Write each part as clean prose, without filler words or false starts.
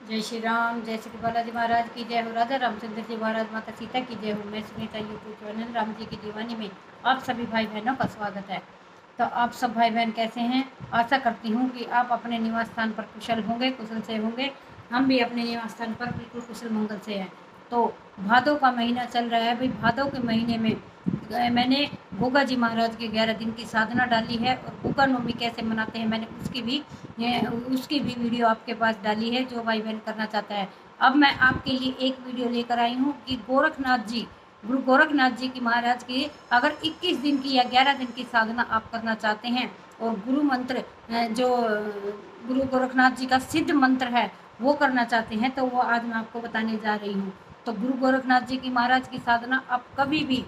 जय श्री राम, जय श्री बालाजी महाराज की जय हो। राधा रामचंद्र जी महाराज, माता सीता की जय हो। मैं सुनीता यूट्यूब चैनल राम जी की दीवानी में आप सभी भाई बहनों का स्वागत है। तो आप सब भाई बहन कैसे हैं? आशा करती हूँ कि आप अपने निवास स्थान पर कुशल होंगे, कुशल से होंगे। हम भी अपने निवास स्थान पर बिल्कुल कुशल मंगल से हैं। तो भादों का महीना चल रहा है भाई। भादों के महीने में मैंने गोगा जी महाराज के 11 दिन की साधना डाली है, और गोगा नवमी कैसे मनाते हैं मैंने उसकी भी वीडियो आपके पास डाली है, जो भाई बहन करना चाहता है। अब मैं आपके लिए एक वीडियो लेकर आई हूँ कि गोरखनाथ जी, गुरु गोरखनाथ जी की महाराज की अगर 21 दिन की या 11 दिन की साधना आप करना चाहते हैं, और गुरु मंत्र जो गुरु गोरखनाथ जी का सिद्ध मंत्र है वो करना चाहते हैं, तो वो आज मैं आपको बताने जा रही हूँ। तो गुरु गोरखनाथ जी की महाराज की साधना आप कभी भी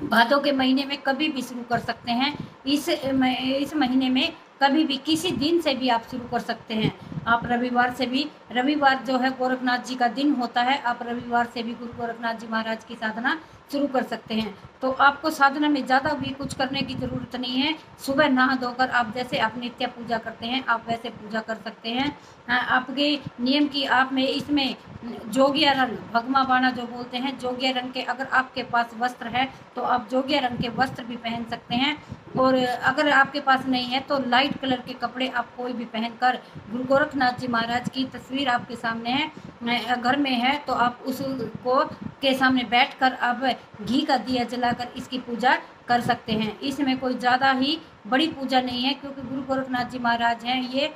भादों के महीने में कभी भी शुरू कर सकते हैं। इस महीने में कभी भी किसी दिन से भी आप शुरू कर सकते हैं। आप रविवार से भी, रविवार जो है गोरखनाथ जी का दिन होता है, आप रविवार से भी गुरु गोरखनाथ जी महाराज की साधना शुरू कर सकते हैं। तो आपको साधना में ज़्यादा भी कुछ करने की ज़रूरत नहीं है। सुबह नहा धोकर आप जैसे आप नित्य पूजा करते हैं आप वैसे पूजा कर सकते हैं। आपके नियम की आप में इसमें जोगिया रंग, भगमा बाणा जो बोलते हैं, जोगिया रंग के अगर आपके पास वस्त्र है तो आप जोगिया रंग के वस्त्र भी पहन सकते हैं। और अगर आपके पास नहीं है तो लाइट कलर के कपड़े आप कोई भी पहनकर, गुरु गोरखनाथ जी महाराज की तस्वीर आपके सामने है, घर में है, तो आप उसको के सामने बैठकर आप घी का दिया जलाकर इसकी पूजा कर सकते हैं। इसमें कोई ज़्यादा ही बड़ी पूजा नहीं है, क्योंकि गुरु गोरखनाथ जी महाराज हैं, ये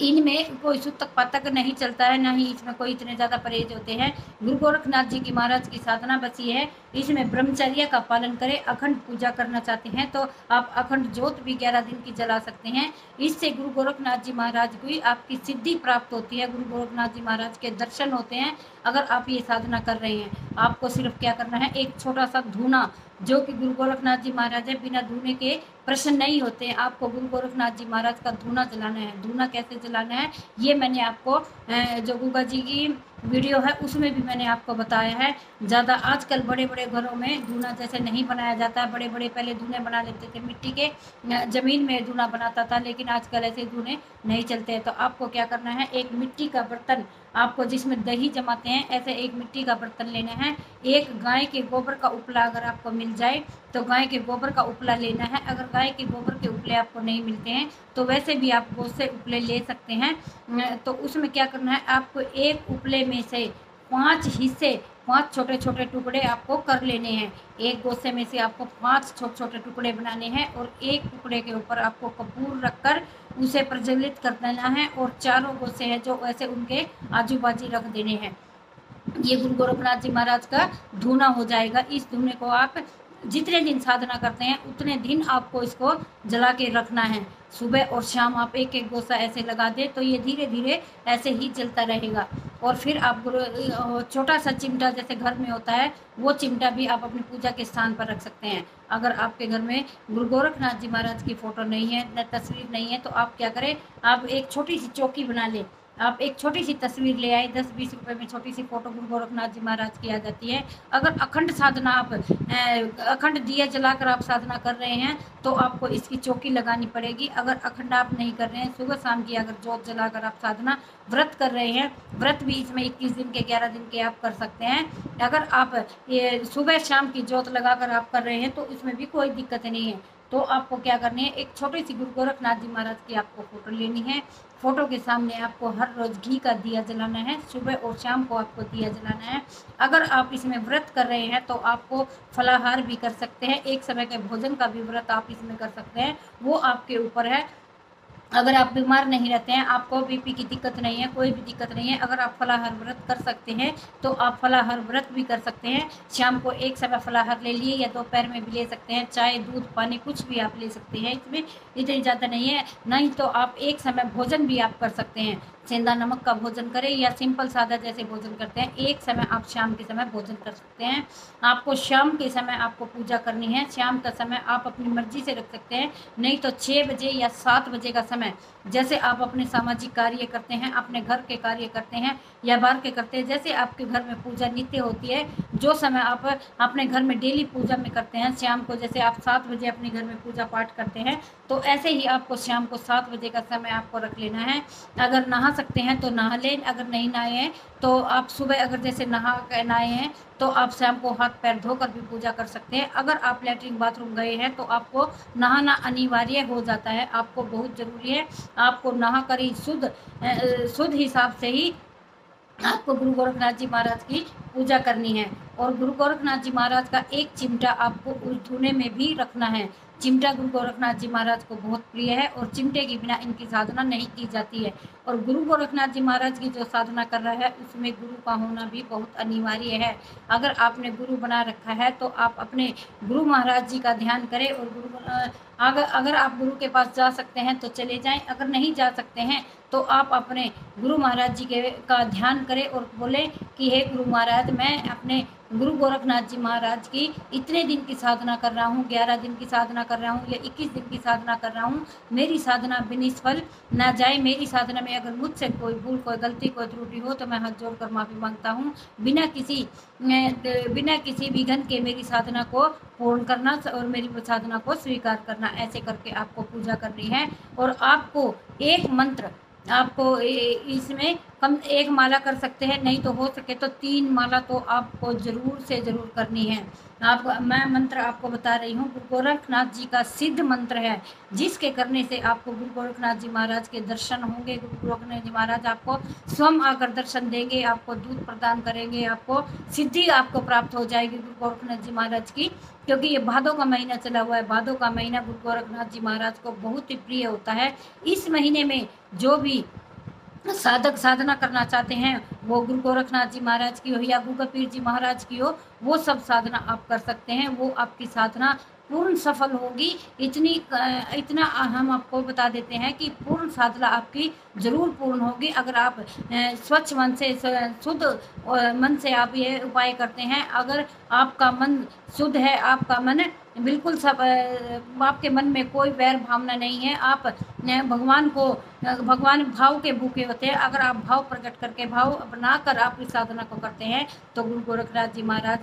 इनमें कोई सूतक पातक नहीं चलता है, ना ही इसमें कोई इतने ज़्यादा परहेज होते हैं। गुरु गोरखनाथ जी की महाराज की साधना बस ये है, इसमें ब्रह्मचर्य का पालन करें। अखंड पूजा करना चाहते हैं तो आप अखंड ज्योत भी 11 दिन की जला सकते हैं। इससे गुरु गोरखनाथ जी महाराज को आपकी सिद्धि प्राप्त होती है, गुरु गोरखनाथ जी महाराज के दर्शन होते हैं। अगर आप ये साधना कर रहे हैं, आपको सिर्फ क्या करना है, एक छोटा सा धूना, जो कि गुरु गोरखनाथ जी महाराज है, बिना धूने के प्रश्न नहीं होते हैं। आपको गुरु गोरखनाथ जी महाराज का धूना जलाना है। धूना कैसे जलाना है ये मैंने आपको जो गुगा जी की वीडियो है उसमें भी मैंने आपको बताया है। ज़्यादा आजकल बड़े बड़े घरों में धूना जैसे नहीं बनाया जाता। बड़े बड़े पहले धूने बना लेते थे, मिट्टी के ज़मीन में धूना बनाता था, लेकिन आजकल ऐसे धूने नहीं चलते। तो आपको क्या करना है, एक मिट्टी का बर्तन, आपको जिसमें दही जमाते हैं ऐसे एक मिट्टी का बर्तन लेना है। एक गाय के गोबर का उपला अगर आपको मिल जाए तो गाय के गोबर का उपला लेना है। अगर गाय के गोबर के उपले आपको नहीं मिलते हैं तो वैसे भी आप गोद से उपले ले सकते हैं। तो उसमें क्या करना है, आपको एक उपले में से 5 हिस्से, 5 छोटे छोटे टुकड़े आपको कर लेने हैं। एक गोसे में से आपको 5 छोटे छोटे टुकड़े बनाने हैं, और एक टुकड़े के ऊपर आपको कपूर रखकर उसे प्रज्वलित कर देना है, और चारों गोसे हैं जो वैसे उनके आजू बाजू रख देने हैं। ये गुरु गोरखनाथ जी महाराज का धूना हो जाएगा। इस धूने को आप जितने दिन साधना करते हैं उतने दिन आपको इसको जला के रखना है। सुबह और शाम आप एक एक गोसा ऐसे लगा दें तो ये धीरे धीरे ऐसे ही जलता रहेगा। और फिर आप छोटा सा चिमटा जैसे घर में होता है, वो चिमटा भी आप अपनी पूजा के स्थान पर रख सकते हैं। अगर आपके घर में गुरु गोरखनाथ जी महाराज की फ़ोटो नहीं है, न तस्वीर नहीं है, तो आप क्या करें, आप एक छोटी सी चौकी बना लें। आप एक छोटी सी तस्वीर ले आए, 10-20 रुपए में छोटी सी फोटो गुरु गोरखनाथ जी महाराज की आ जाती है। अगर अखंड साधना आप अखंड दिया जलाकर आप साधना कर रहे हैं तो आपको इसकी चौकी लगानी पड़ेगी। अगर अखंड आप नहीं कर रहे हैं, सुबह शाम की अगर जोत जलाकर आप साधना व्रत कर रहे हैं, व्रत भी इसमें 21 दिन के 11 दिन के आप कर सकते हैं। अगर आप ये सुबह शाम की जोत लगाकर आप कर रहे हैं तो इसमें भी कोई दिक्कत नहीं है। तो आपको क्या करनी है, एक छोटी सी गुरु गोरखनाथ जी महाराज की आपको फोटो लेनी है। फोटो के सामने आपको हर रोज घी का दिया जलाना है, सुबह और शाम को आपको दिया जलाना है। अगर आप इसमें व्रत कर रहे हैं तो आपको फलाहार भी कर सकते हैं, एक समय के भोजन का भी व्रत आप इसमें कर सकते हैं, वो आपके ऊपर है। अगर आप बीमार नहीं रहते हैं, आपको बीपी की दिक्कत नहीं है, कोई भी दिक्कत नहीं है, अगर आप फलाहार व्रत कर सकते हैं तो आप फलाहार व्रत भी कर सकते हैं। शाम को एक समय फलाहार ले लिए या दोपहर में भी ले सकते हैं, चाय दूध पानी कुछ भी आप ले सकते हैं, इसमें इतनी ज़्यादा नहीं है। नहीं तो आप एक समय भोजन भी आप कर सकते हैं, सेंधा नमक का भोजन करें या सिंपल सादा जैसे भोजन करते हैं, एक समय आप शाम के समय भोजन कर सकते हैं। आपको शाम के समय आपको पूजा करनी है, शाम का समय आप अपनी मर्जी से रख सकते हैं, नहीं तो 6 बजे या 7 बजे का समय समय, जैसे आप अपने सामाजिक कार्य करते हैं, अपने घर के कार्य करते हैं या बाहर के करते हैं, जैसे आपके घर में पूजा नित्य होती है, जो समय आप अपने घर में डेली पूजा में करते हैं, शाम को जैसे आप 7 बजे अपने घर में पूजा पाठ करते हैं, तो ऐसे ही आपको शाम को 7 बजे का समय आपको रख लेना है। अगर नहा सकते हैं तो नहा लें, अगर नहीं नहाए हैं तो आप सुबह अगर जैसे नहाए हैं तो आप शाम को हाथ पैर धोकर भी पूजा कर सकते हैं। अगर आप लैट्रिन बाथरूम गए हैं तो आपको नहाना अनिवार्य हो जाता है, आपको बहुत ज़रूरी है। आपको नहा कर ही शुद्ध हिसाब से ही आपको गुरु गोरखनाथ जी महाराज की पूजा करनी है। और गुरु गोरखनाथ जी महाराज का एक चिमटा आपको उस धुने में भी रखना है। चिमटा गुरु गोरखनाथ जी महाराज को बहुत प्रिय है और चिमटे के बिना इनकी साधना नहीं की जाती है। और गुरु गोरखनाथ जी महाराज की जो साधना कर रहा है उसमें गुरु का होना भी बहुत अनिवार्य है। अगर आपने गुरु बना रखा है तो आप अपने गुरु महाराज जी का ध्यान करें। और अगर आप गुरु के पास जा सकते हैं तो चले जाएं, अगर नहीं जा सकते हैं तो आप अपने गुरु महाराज जी का ध्यान करें और बोले कि हे गुरु महाराज, मैं अपने गुरु गोरखनाथ जी महाराज की इतने दिन की साधना कर रहा हूँ, 11 दिन की साधना कर रहा हूँ या 21 दिन की साधना कर रहा हूँ, मेरी साधना बेनिष्फल ना जाए। मेरी साधना में अगर मुझसे कोई भूल, कोई गलती, कोई त्रुटि हो तो मैं हाथ जोड़कर माफ़ी मांगता हूँ। बिना किसी विघ्न के मेरी साधना को पूर्ण करना और मेरी साधना को स्वीकार करना, ऐसे करके आपको पूजा करनी है। और आपको एक मंत्र, आपको इसमें कम 1 माला कर सकते हैं, नहीं तो हो सके तो 3 माला तो आपको ज़रूर से ज़रूर करनी है। मैं मंत्र आपको बता रही हूँ, गुरु गोरखनाथ जी का सिद्ध मंत्र है, जिसके करने से आपको गुरु गोरखनाथ जी महाराज के दर्शन होंगे। गुरु गोरखनाथ जी महाराज आपको स्वयं आकर दर्शन देंगे, आपको दूध प्रदान करेंगे, आपको सिद्धि आपको प्राप्त हो जाएगी गुरु गोरखनाथ जी महाराज की। क्योंकि ये भादों का महीना चला हुआ है, भादों का महीना गुरु गोरखनाथ जी महाराज को बहुत ही प्रिय होता है। इस महीने में जो भी साधक साधना करना चाहते हैं, वो गुरु गोरखनाथ जी महाराज की हो या गूगा पीर जी महाराज की हो, वो सब साधना आप कर सकते हैं। वो आपकी साधना पूर्ण सफल होगी। इतना हम आपको बता देते हैं कि पूर्ण साधना आपकी जरूर पूर्ण होगी अगर आप स्वच्छ मन से, शुद्ध मन से आप ये उपाय करते हैं। अगर आपका मन शुद्ध है, आपका मन बिल्कुल सब, आपके मन में कोई वैर भावना नहीं है, आप भगवान भाव के भूखे होते हैं। अगर आप भाव प्रकट करके, भाव बनाकर आप इस साधना को करते हैं तो गुरु गोरखनाथ जी महाराज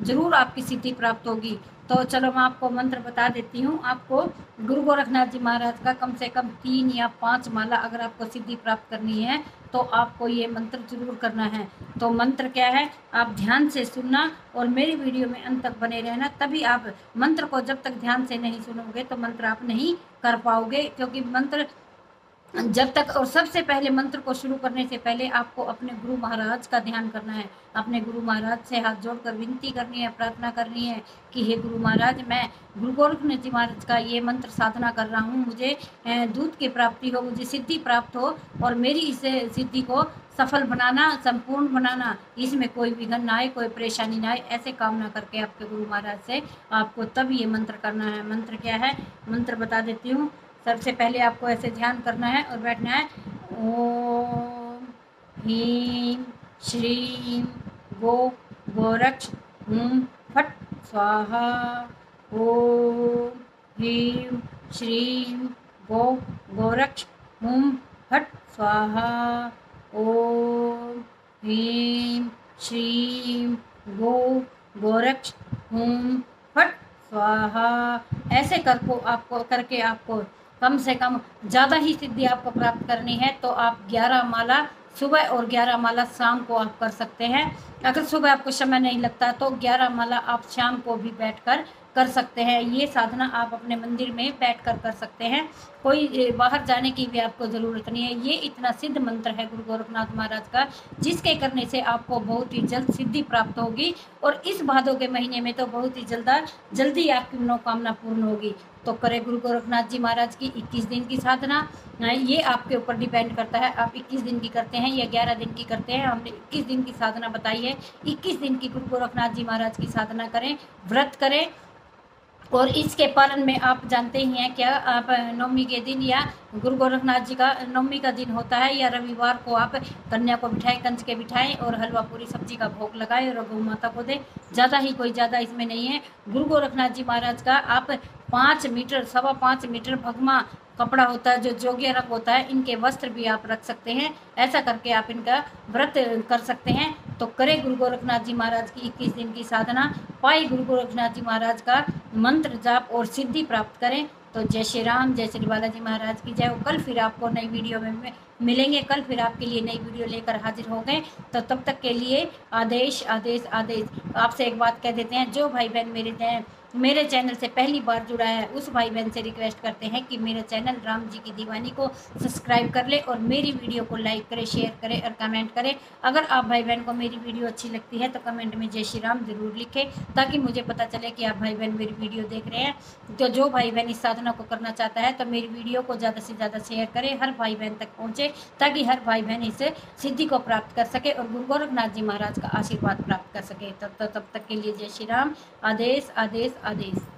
जरूर आपकी सिद्धि प्राप्त होगी। तो चलो मैं आपको मंत्र बता देती हूँ। आपको गुरु गोरखनाथ जी महाराज का कम से कम 3 या 5 माला अगर आपको सिद्धि प्राप्त करनी है तो आपको ये मंत्र जरूर करना है। तो मंत्र क्या है, आप ध्यान से सुनना और मेरी वीडियो में अंत तक बने रहना। तभी आप मंत्र को जब तक ध्यान से नहीं सुनोगे तो मंत्र आप नहीं कर पाओगे, क्योंकि मंत्र जब तक, और सबसे पहले मंत्र को शुरू करने से पहले आपको अपने गुरु महाराज का ध्यान करना है। अपने गुरु महाराज से हाथ जोड़कर विनती करनी है, प्रार्थना करनी है कि हे गुरु महाराज, मैं गुरु गोरखनाथ जी महाराज का ये मंत्र साधना कर रहा हूँ, मुझे दूध की प्राप्ति हो, मुझे सिद्धि प्राप्त हो और मेरी इस सिद्धि को सफल बनाना, संपूर्ण बनाना, इसमें कोई विघ्न ना आए, कोई परेशानी ना आए, ऐसे कामना करके आपके गुरु महाराज से आपको तब ये मंत्र करना है। मंत्र क्या है, मंत्र बता देती हूँ। सबसे पहले आपको ऐसे ध्यान करना है और बैठना है। ओम ह्रीं श्रीं गोरक्ष हुं फट स्वाहा। ओम ह्रीं श्रीं गोरक्ष हुं फट स्वाहा। ओम ह्रीं श्रीं गोरक्ष हुं फट स्वाहा। ऐसे करके आपको कम से कम ज़्यादा ही सिद्धि आपको प्राप्त करनी है तो आप 11 माला सुबह और 11 माला शाम को आप कर सकते हैं। अगर सुबह आपको समय नहीं लगता तो 11 माला आप शाम को भी बैठकर कर सकते हैं। ये साधना आप अपने मंदिर में बैठकर कर सकते हैं, कोई बाहर जाने की भी आपको ज़रूरत नहीं है। ये इतना सिद्ध मंत्र है गुरु गोरखनाथ महाराज का, जिसके करने से आपको बहुत ही जल्द सिद्धि प्राप्त होगी और इस भादों के महीने में तो बहुत ही जल्दी आपकी मनोकामना पूर्ण होगी। तो करें गुरु गोरखनाथ जी महाराज की 21 दिन की साधना। ये आपके ऊपर डिपेंड करता है, आप 21 दिन की करते हैं या 11 दिन की करते हैं। हमने 21 दिन की साधना बताई है। 21 दिन की गुरु गोरखनाथ जी महाराज की साधना करें, व्रत करें और इसके पालन में आप जानते ही हैं क्या, आप नवमी के दिन या गुरु गोरखनाथ जी का नवमी का दिन होता है या रविवार को आप कन्या को बिठाएं, कंच के बिठाएं और हलवा पूरी सब्जी का भोग लगाएं और गौ माता को दें। ज़्यादा ही कोई ज़्यादा इसमें नहीं है। गुरु गोरखनाथ जी महाराज का आप 5 मीटर 5.25 मीटर भगमा कपड़ा होता है जो जोगिया रंग होता है, इनके वस्त्र भी आप रख सकते हैं। ऐसा करके आप इनका व्रत कर सकते हैं। तो करें गुरु गोरखनाथ जी महाराज की 21 दिन की साधना, पाई गुरु गोरखनाथ जी महाराज का मंत्र जाप और सिद्धि प्राप्त करें। तो जय श्री राम, जय श्री बालाजी महाराज की जय हो। कल फिर आपको नई वीडियो में मिलेंगे। कल फिर आपके लिए नई वीडियो लेकर हाजिर हो गए। तो तब तक के लिए आदेश आदेश आदेश। आपसे एक बात कह देते हैं, जो भाई बहन मेरे चैनल से पहली बार जुड़ा है उस भाई बहन से रिक्वेस्ट करते हैं कि मेरे चैनल राम जी की दीवानी को सब्सक्राइब कर ले और मेरी वीडियो को लाइक करें, शेयर करें और कमेंट करें। अगर आप भाई बहन को मेरी वीडियो अच्छी लगती है तो कमेंट में जय श्री राम जरूर लिखें, ताकि मुझे पता चले कि आप भाई बहन मेरी वीडियो देख रहे हैं। तो जो भाई बहन इस साधना को करना चाहता है तो मेरी वीडियो को ज़्यादा से ज़्यादा शेयर करें, हर भाई बहन तक पहुँचे, ताकि हर भाई बहन इस सिद्धि को प्राप्त कर सके और गुरु गोरखनाथ जी महाराज का आशीर्वाद प्राप्त कर सके। तब तक के लिए जय श्री राम, आदेश आदेश आदेश।